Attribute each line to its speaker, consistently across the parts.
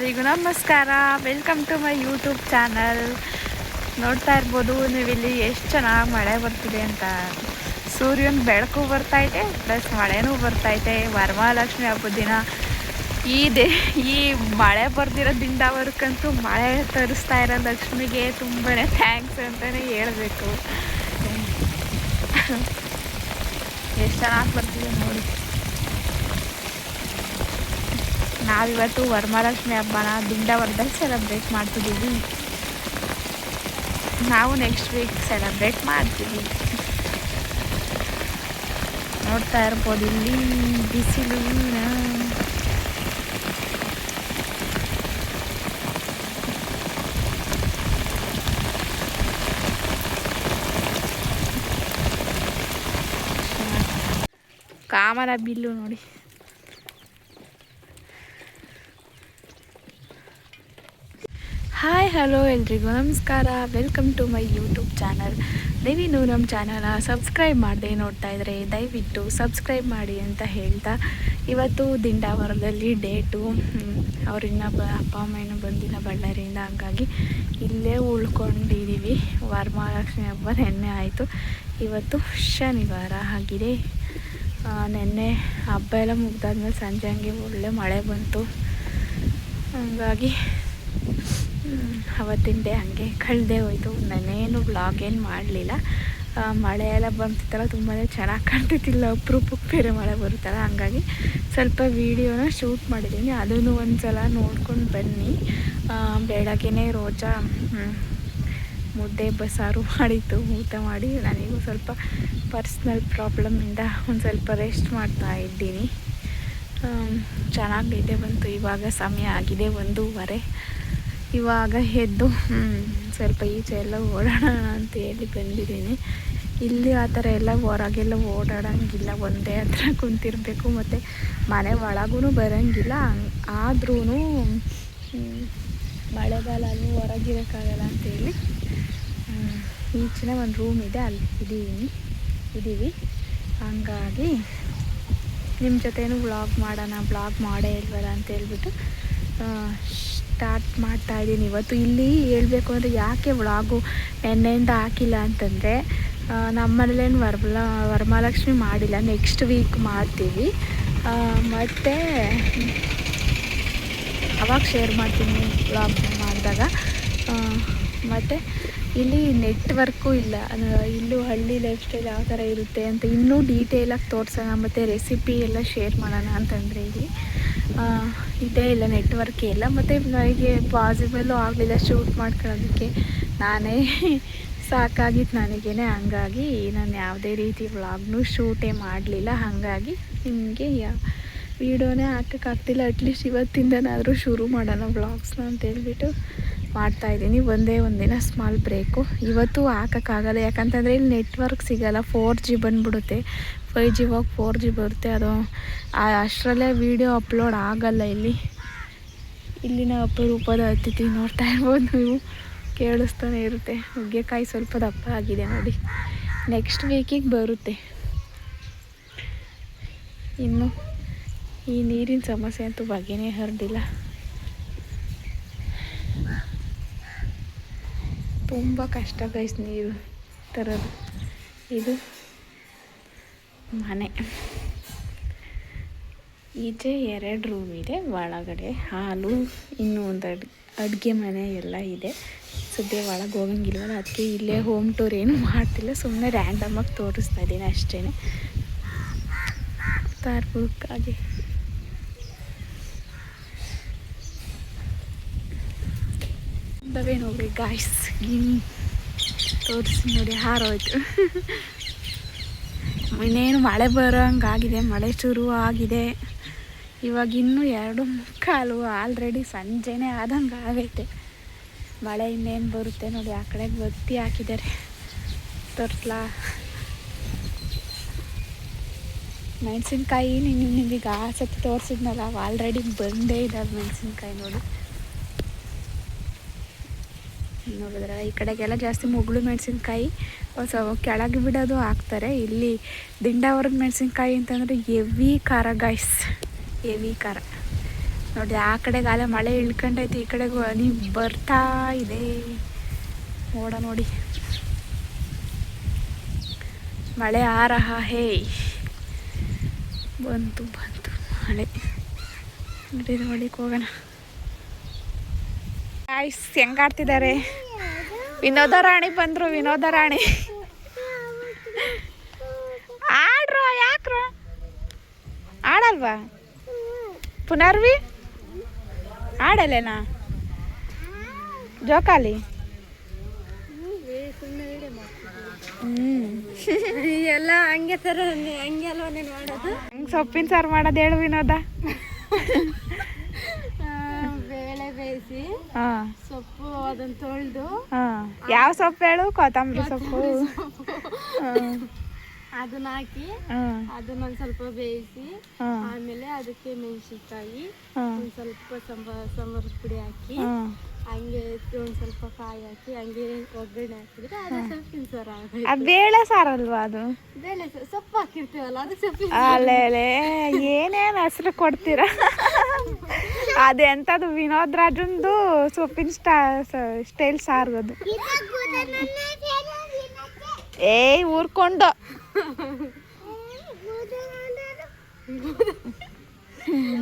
Speaker 1: ಎಲ್ರಿಗೂ ನಮಸ್ಕಾರ. Welcome to my YouTube channel. ನೋಡ್ತಾ ಇರ್ಬೋದು ನೀವಿಲ್ಲಿ ಎಷ್ಟು ಚೆನ್ನಾಗಿ ಮಳೆ ಬರ್ತಿದೆ ಅಂತ. ಸೂರ್ಯನ ಬೆಳಕು ಬರ್ತೈತೆ ಪ್ಲಸ್ ಮಳೆನೂ ಬರ್ತೈತೆ. ವರಮಹಾಲಕ್ಷ್ಮಿ ಹಬ್ಬದ ದಿನ ಈ ಮಳೆ ಬರ್ದಿರೋದ್ರಿಂದ ಅವ್ರಿಗಂತೂ ಮಳೆ ತರಿಸ್ತಾ ಇರೋ ಲಕ್ಷ್ಮಿಗೆ ತುಂಬಾ ಥ್ಯಾಂಕ್ಸ್ ಅಂತಲೇ ಹೇಳಬೇಕು. ಎಷ್ಟು ಚೆನ್ನಾಗಿ ಬರ್ತಿದೆ ನೋಡಿ. ನಾವಿವತ್ತು ವರಮಹಾಲಕ್ಷ್ಮಿ ಹಬ್ಬನ ದಿಂಡಾವರದಲ್ಲಿ ಸೆಲೆಬ್ರೇಟ್ ಮಾಡ್ತಿದ್ದೀವಿ. ನಾವು ನೆಕ್ಸ್ಟ್ ವೀಕ್ ಸೆಲೆಬ್ರೇಟ್ ಮಾಡ್ತೀವಿ. ನೋಡ್ತಾ ಇರ್ಬೋದು ಇಲ್ಲಿ ಬಿಸಿಲು. ಕಾಮನ ಬಿಲ್ಲು ನೋಡಿ. ಹಾಯ್ ಹಲೋ ಎಲ್ರಿಗೂ ನಮಸ್ಕಾರ. Welcome to my YouTube channel. ನೀವಿನ್ನೂ ನಮ್ಮ ಚಾನಲ್ನ ಸಬ್ಸ್ಕ್ರೈಬ್ ಮಾಡದೆ ನೋಡ್ತಾ ಇದ್ದರೆ ದಯವಿಟ್ಟು ಸಬ್ಸ್ಕ್ರೈಬ್ ಮಾಡಿ ಅಂತ ಹೇಳ್ತಾ, ಇವತ್ತು ದಿಂಡಾವರದಲ್ಲಿ ಡೇಟು. ಅವ್ರಿನ್ನ ಅಪ್ಪ ಅಮ್ಮ ಇನ್ನೂ ಬಂದಿಲ್ಲ ಬಳ್ಳಾರಿಯಿಂದ, ಹಂಗಾಗಿ ಇಲ್ಲೇ ಉಳ್ಕೊಂಡಿದ್ದೀವಿ. ವರಮಹಾಲಕ್ಷ್ಮಿ ಹಬ್ಬ ನೆನ್ನೆ ಆಯಿತು, ಇವತ್ತು ಶನಿವಾರ ಆಗಿದೆ. ನೆನ್ನೆ ಹಬ್ಬ ಎಲ್ಲ ಮುಗ್ದಾದ್ಮೇಲೆ ಸಂಜೆ ಹಂಗೆ ಒಳ್ಳೆ ಮಳೆ ಬಂತು, ಹಂಗಾಗಿ ಅವತ್ತಿನ ಡೇ ಹಂಗೆ ಕಳೆದೇ ಹೋಯ್ತು. ನಾನೇನು ವ್ಲಾಗ್ ಏನು ಮಾಡಲಿಲ್ಲ. ಮಳೆ ಎಲ್ಲ ಬಂತಿತ್ತಲ್ಲ, ತುಂಬಾ ಚೆನ್ನಾಗಿ ಕಾಣ್ತಿತ್ತಿಲ್ಲ. ಅಪರೂಪಕ್ಕೆ ಬೇರೆ ಮಳೆ ಬರುತ್ತಲ್ಲ, ಹಂಗಾಗಿ ಸ್ವಲ್ಪ ವೀಡಿಯೋನ ಶೂಟ್ ಮಾಡಿದ್ದೀನಿ. ಅದನ್ನು ಒಂದು ಸಲ ನೋಡ್ಕೊಂಡು ಬನ್ನಿ. ಬೆಳಗ್ಗೆನೇ ರೋಜಾ ಮುದ್ದೆ ಬಸ್ಸಾರು ಮಾಡಿತ್ತು, ಊಟ ಮಾಡಿ ನನಗೂ ಸ್ವಲ್ಪ ಪರ್ಸ್ನಲ್ ಪ್ರಾಬ್ಲಮಿಂದ ಒಂದು ಸ್ವಲ್ಪ ರೆಸ್ಟ್ ಮಾಡ್ತಾ ಇದ್ದೀನಿ. ಚೆನ್ನಾಗಿ ನಿದ್ದೆ ಬಂತು. ಇವಾಗ ಸಮಯ ಆಗಿದೆ 1:15. ಇವಾಗ ಎದ್ದು ಸ್ವಲ್ಪ ಈಚೆ ಎಲ್ಲ ಓಡಾಡೋಣ ಅಂತ ಹೇಳಿ ಬಂದಿದ್ದೀನಿ. ಇಲ್ಲಿ ಆ ಥರ ಎಲ್ಲ ಹೊರಗೆಲ್ಲ ಓಡಾಡೋಂಗಿಲ್ಲ, ಒಂದೇ ಹತ್ರ ಕುಂತಿರಬೇಕು, ಮತ್ತು ಮನೆ ಒಳಗೂ ಬರೋಂಗಿಲ್ಲ. ಆದ್ರೂ ಮಳೆಗಾಲ ಅಲ್ಲಿ ಹೊರಗಿರೋಕ್ಕಾಗಲ್ಲ ಅಂತೇಳಿ ಈಚಿನ ಒಂದು ರೂಮ್ ಇದೆ, ಅಲ್ಲಿ ಇದ್ದೀವಿ. ಹಂಗಾಗಿ ನಿಮ್ಮ ಜೊತೆನೂ ವ್ಲಾಗ್ ಮಾಡೋಣ, ವ್ಲಾಗ್ ಮಾಡೇ ಇಲ್ವಲ್ಲ ಅಂತ ಹೇಳ್ಬಿಟ್ಟು ಸ್ಟಾರ್ಟ್ ಮಾಡ್ತಾಯಿದ್ದೀನಿ ಇವತ್ತು. ಇಲ್ಲಿ ಹೇಳಬೇಕು ಅಂದರೆ ಯಾಕೆ ವ್ಲಾಗು ನೆನ್ನೆಯಿಂದ ಹಾಕಿಲ್ಲ ಅಂತಂದರೆ, ನಮ್ಮ ಮನೇಲೇನು ವರಮಹಾಲಕ್ಷ್ಮಿ ಮಾಡಿಲ್ಲ, ನೆಕ್ಸ್ಟ್ ವೀಕ್ ಮಾಡ್ತೀವಿ. ಮತ್ತು ಅವಾಗ ಶೇರ್ ಮಾಡ್ತೀನಿ ವ್ಲಾಗ್ ಮಾಡಿದಾಗ. ಮತ್ತು ಇಲ್ಲಿ ನೆಟ್ವರ್ಕು ಇಲ್ಲ. ಇಲ್ಲೂ ಹಳ್ಳಿ ಲೈಫ್ ಸ್ಟೈಲ್ ಯಾವ ಥರ ಇರುತ್ತೆ ಅಂತ ಇನ್ನೂ ಡೀಟೇಲಾಗಿ ತೋರಿಸೋಣ, ಮತ್ತು ರೆಸಿಪಿ ಎಲ್ಲ ಶೇರ್ ಮಾಡೋಣ ಅಂತಂದರೆ ಇಲ್ಲಿ ಇದೇ ಇಲ್ಲ, ನೆಟ್ವರ್ಕೇ ಇಲ್ಲ. ಮತ್ತು ನನಗೆ ಪಾಸಿಬಲ್ಲು ಆಗಲಿಲ್ಲ ಶೂಟ್ ಮಾಡ್ಕೊಳ್ಳೋದಕ್ಕೆ. ನಾನೇ ಸಾಕಾಗಿತ್ತು ನನಗೇ. ಹಂಗಾಗಿ ನಾನು ಯಾವುದೇ ರೀತಿ ವ್ಲಾಗ್ನೂ ಶೂಟೇ ಮಾಡಲಿಲ್ಲ. ಹಾಗಾಗಿ ನಿಮಗೆ ವೀಡಿಯೋನೇ ಹಾಕೋಕ್ಕಾಗ್ತಿಲ್ಲ. ಅಟ್ಲೀಸ್ಟ್ ಇವತ್ತಿಂದನಾದರೂ ಶುರು ಮಾಡೋಣ ವ್ಲಾಗ್ಸ್ನ ಅಂತ ಹೇಳ್ಬಿಟ್ಟು ಮಾಡ್ತಾಯಿದ್ದೀನಿ. ಒಂದೇ ಒಂದಿನ ಸ್ಮಾಲ್ ಬ್ರೇಕು. ಇವತ್ತು ಹಾಕೋಕ್ಕಾಗಲ್ಲ, ಯಾಕಂತಂದರೆ ಇಲ್ಲಿ ನೆಟ್ವರ್ಕ್ ಸಿಗೋಲ್ಲ. 4G ಬಂದುಬಿಡುತ್ತೆ, 5G ಹೋಗಿ 4G ಬರುತ್ತೆ. ಅದು ಅಷ್ಟರಲ್ಲೇ ವೀಡಿಯೋ ಅಪ್ಲೋಡ್ ಆಗಲ್ಲ. ಇಲ್ಲಿನ ಅಪರೂಪದ ಅತಿಥಿ ನೋಡ್ತಾ ಇರ್ಬೋದು ನೀವು, ಕೇಳಿಸ್ತಾನೆ ಇರುತ್ತೆ. ನುಗ್ಗೆಕಾಯಿ ಸ್ವಲ್ಪ ದಪ್ಪ ಆಗಿದೆ ನೋಡಿ, ನೆಕ್ಸ್ಟ್ ವೀಕಿಗೆ ಬರುತ್ತೆ. ಇನ್ನು ಈ ನೀರಿನ ಸಮಸ್ಯೆ ಅಂತೂ ಬಗ್ಗೆನೇ ಹರಡಿಲ್ಲ. ತುಂಬ ಕಷ್ಟ ಗೈಸ್ ನೀರು ತರೋದು. ಇದು ಮನೆ, ಈಚೆ 2 ರೂಮ್ ಇದೆ, ಒಳಗಡೆ ಹಾಲು, ಇನ್ನೂ ಒಂದು ಅಡುಗೆ ಮನೆ ಎಲ್ಲ ಇದೆ. ಸದ್ಯ ಒಳಗೆ ಹೋಗಂಗಿಲ್ವಲ್ಲ, ಅದಕ್ಕೆ ಇಲ್ಲೇ ಹೋಮ್ ಟೂರ್ ಏನು ಮಾಡ್ತಿಲ್ಲ, ಸುಮ್ಮನೆ ರ್ಯಾಂಡಮಾಗಿ ತೋರಿಸ್ತಾ ಇದ್ದೀನಿ ಅಷ್ಟೇ. ತಾರ್ಬುಕ್ಕಾಗಿ ನೋಡ್ರಿ ಗಾಯ್ಸ್, ತೋರಿಸಿ ನೋಡಿ ಹಾರೋಯ್ತು. ಇನ್ನೇನು ಮಳೆ ಬರೋಂಗಾಗಿದೆ, ಮಳೆ ಶುರು ಆಗಿದೆ. ಇವಾಗ ಇನ್ನೂ 2:45 ಆಲ್ರೆಡಿ ಸಂಜೆನೇ ಆದಂಗೆ ಆಗೈತೆ. ಮಳೆ ಇನ್ನೇನು ಬರುತ್ತೆ ನೋಡಿ. ಆ ಕಡೆ ಬತ್ತಿ ಹಾಕಿದ್ದಾರೆ, ತೋರಿಸ್ಲಾ? ಮೆಣಸಿನ್ಕಾಯಿ ನಿಮಗೆ ಆ ಸತಿ ತೋರಿಸಿದ್ನಲ್ಲ, ಅವು ಆಲ್ರೆಡಿ ಬಂದೇ ಇದ್ದಾವೆ ಮೆಣಸಿನ್ಕಾಯಿ ನೋಡಿ. ನೋಡಿದ್ರೆ ಈ ಕಡೆಗೆಲ್ಲ ಜಾಸ್ತಿ ಮುಗುಳು ಮೆಣಸಿನ್ಕಾಯಿ ಕೆಳಗೆ ಬಿಡೋದು ಹಾಕ್ತಾರೆ. ಇಲ್ಲಿ ದಿಂಡಾವರದ ಮೆಣಸಿನ್ಕಾಯಿ ಅಂತಂದರೆ ಹೆವಿ ಖಾರ ಗೈಸ್, ಹೆವಿ ಖಾರ. ನೋಡಿ ಆ ಕಡೆಗಾಲ ಮಳೆ ಇಳ್ಕೊಂಡೈತೆ, ಈ ಕಡೆಗೂ ಹನಿ ಬರ್ತಾ ಇದೆ. ಮೋಡ ನೋಡಿ, ಮಳೆ ಆರಹ ಹೇ ಬಂತು ಮಳೆ. ನೋಡಿ ನೋಡಿಕ್ಕೆ ಹೋಗೋಣ. ಆಯ್ಸ್ ಹೆಂಗಾಡ್ತಿದ್ದಾರೆ. ವಿನೋದ ರಾಣಿ ಬಂದ್ರು. ವಿನೋದ ರಾಣಿ ಆಡ್ರೋ, ಯಾಕ್ರೋ ಆಡಲ್ವಾ? ಪುನರ್ವಿ ಆಡಲ್ಲೇನಾ? ಜೋಕಾಲಿ
Speaker 2: ಎಲ್ಲ ಹಂಗೆ ತರ ಹಂಗೆ ಅಲ್ವಾ ನೀನು ಮಾಡೋದು?
Speaker 1: ಹಂಗೆ ಸೊಪ್ಪಿನ ಸಾರು ಮಾಡೋದು ಹೇಳು ವಿನೋದ.
Speaker 2: ಬೇಳೆ ಬೇಯಿಸಿ ಸೊಪ್ಪು ಅದನ್ನ ತೊಳೆದು.
Speaker 1: ಯಾವ ಸೊಪ್ಪು ಹೇಳು? ಕೊತ್ತಂಬರಿ ಸೊಪ್ಪು.
Speaker 2: ಅದನ್ನ ಹಾಕಿ ಅದನ್ನೊಂದ್ ಸ್ವಲ್ಪ ಬೇಯಿಸಿ, ಆಮೇಲೆ ಅದಕ್ಕೆ ಮೆಣಸಿನ್ಕಾಯಿ, ಒಂದ್ ಸ್ವಲ್ಪ ಸಾಂಬಾರ್ ಪುಡಿ ಹಾಕಿ, ಹಂಗೆ ಒಂದ್ ಸ್ವಲ್ಪ ಕಾಯಿ ಹಾಕಿ ಹಂಗೆ ಒಗ್ಗರಣೆ ಹಾಕಿದ್ರೆ ಅದು ಸೊಪ್ಪಿನ ಸಾರು ಆಗುತ್ತೆ.
Speaker 1: ಬೇಳೆ ಸಾರಲ್ವಾ ಅದು?
Speaker 2: ಬೇಳೆ ಸೊಪ್ಪು ಹಾಕಿರ್ತೀವಲ್ಲ ಅದು ಸೊಪ್ಪಿನ.
Speaker 1: ಅಲ್ಲೇ ಏನೇನು ಹೆಸರು ಕೊಡ್ತೀರಾ? ಅದೆಂಥದ್ದು ವಿನೋದ್ ರಾಜಂದು ಸೊಪ್ಪಿನ ಸ್ಟೈಲ್ ಸಾರು ಅದು. ಏಯ್ ಊರ್ಕೊಂಡು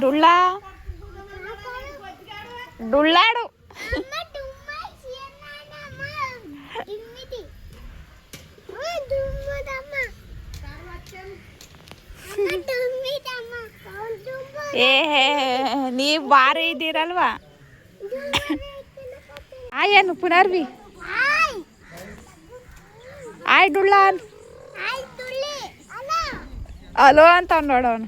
Speaker 1: ಡುಳ್ಳಾಡು. ನೀವು ಬಾರಿ ಇದ್ದೀರಲ್ವಾ? ಏನು ಪುನರ್ವಿ ಆಯ್ ಡುಳ್ಳ ಅಲೋ ಅಂತ ನೋಡವನು.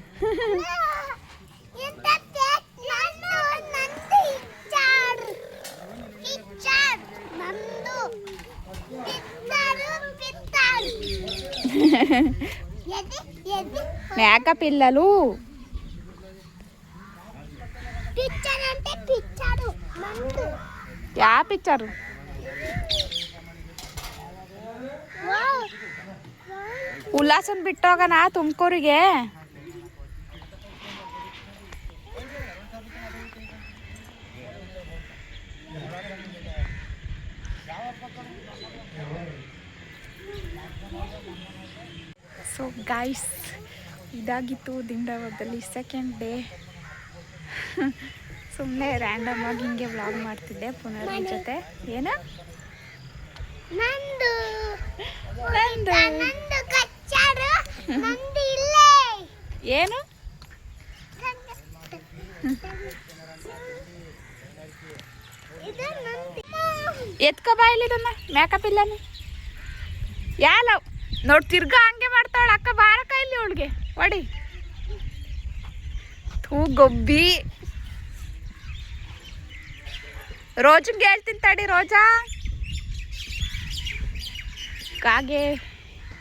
Speaker 1: మేక పిల్లలు యా పిక్చరు? ಉಲ್ಲಾಸನ್ ಬಿಟ್ಟೋಗಣ ತುಮಕೂರಿಗೆ. ಸೊ ಗೈಸ್, ಇದಾಗಿತ್ತು ದಿಂಡಾವರದಲ್ಲಿ ಸೆಕೆಂಡ್ ಡೇ. ಸುಮ್ಮನೆ ರ್ಯಾಂಡಮ್ ಆಗಿ ಹಿಂಗೆ ವ್ಲಾಗ್ ಮಾಡ್ತಿದ್ದೆ ಪುನರ್ವಿ ಜೊತೆ. ಏನು ಏನು ಎತ್ಕೊ ಬಾಯಿಲಿದನ್ನ ಮೇಕಪ್ ಇಲ್ಲನ ಯಾಲ ನೋಡಿ ತಿರ್ಗಾ ಹಂಗೆ ಮಾಡ್ತಾವಳ ಅಕ್ಕ. ಬಾರಕ್ಕ ಇಲ್ಲಿ ಅವಳಿಗೆ ಒಡಿ. ಥೂ ಗೊಬ್ಬಿ. ರೋಜಂಗೆ ಹೇಳ್ತೀನಿ ತಡಿ. ರೋಜಾ ಕಾಗೆ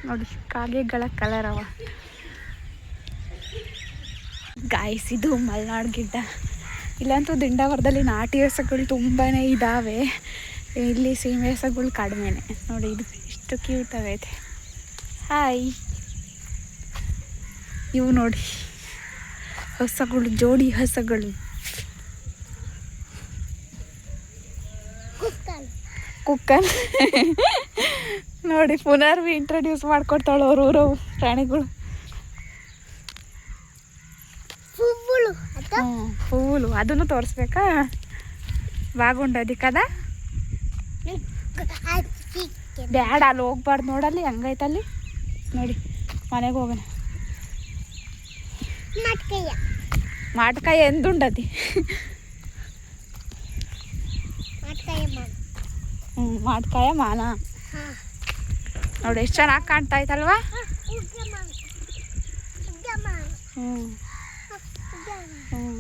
Speaker 1: ನೋಡಿ, ಕಾಗೆಗಳ ಕಲರ್ ಅವ ಗಾಯ್ಸ್. ಇದು ಮಲೆನಾಡು ಗಿಡ್ಡ. ಇಲ್ಲಂತೂ ದಿಂಡಾವರದಲ್ಲಿ ನಾಟಿ ಹಸುಗಳು ತುಂಬಾ ಇದ್ದಾವೆ. ಇಲ್ಲಿ ಸೀಮೆ ಹಸುಗಳು ಕಡಿಮೆನೆ. ನೋಡಿ ಇದು ಎಷ್ಟು ಕ್ಯೂಟ್ ಆಗೈತೆ. ಹಾಯ್. ಇವು ನೋಡಿ ಹಸುಗಳು, ಜೋಡಿ ಹಸುಗಳು. ಕುಕ್ಕನ್ ನೋಡಿ ಪುನರ್ವಿ ಇಂಟ್ರೊಡ್ಯೂಸ್ ಮಾಡ್ಕೊಡ್ತಾಳೆ ಅವ್ರ ಊರವು ಪ್ರಾಣಿಗಳು. ಹೂವುಲು ಅದನ್ನು ತೋರಿಸ್ಬೇಕಾ? ಬಾಗುಂಡದಿಕ್ಕದ ಬ್ಯಾಡ, ಅಲ್ಲಿ ಹೋಗ್ಬಾರ್ದು. ನೋಡಲ್ಲಿ ಹಂಗೈತಲ್ಲಿ ನೋಡಿ. ಮನೆಗೆ ಹೋಗೋಣ. ಮಾಟ್ಕಾಯಿ ಎಂದುಂಡದಿ? ಮಾಟ್ಕಾಯ ಮಾನ ನೋಡಿ ಎಷ್ಟು ಚೆನ್ನಾಗಿ ಕಾಣ್ತಾ ಐತಲ್ವಾ?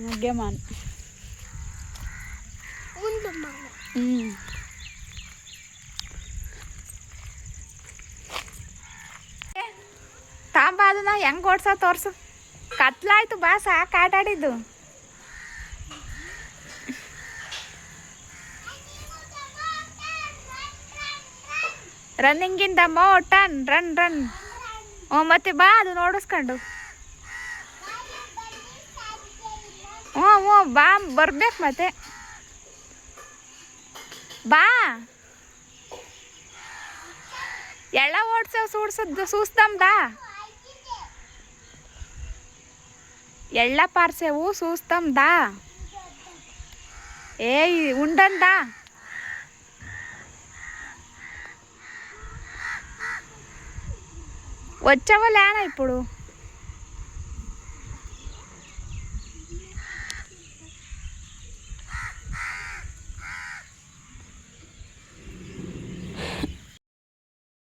Speaker 1: ನುಗ್ಗೆ ಮಾನ್. ತಾಂಬ ಅದನ್ನ ಹೆಂಗ್ ಓಡ್ಸ ತೋರ್ಸು. ಕತ್ಲಾಯ್ತು ಬಾ, ಸಾಕು ಆಟಾಡಿದ್ದು. Running in the mountain, run run. ಮತ್ತೆ ಬಾ ಅದು ನೋಡಿಸ್ಕೊಂಡು. ಹ್ಞೂ ಹ್ಞೂ ಬಾ ಬರ್ಬೇಕು ಮತ್ತೆ ಬಾ ಎಳ್ಳ చూస్తాందా ఎళ్ళ పార్సేవు చూస్తాందా ఏయ్ ఉండందా వచ్చావా లేనా ఇప్పుడు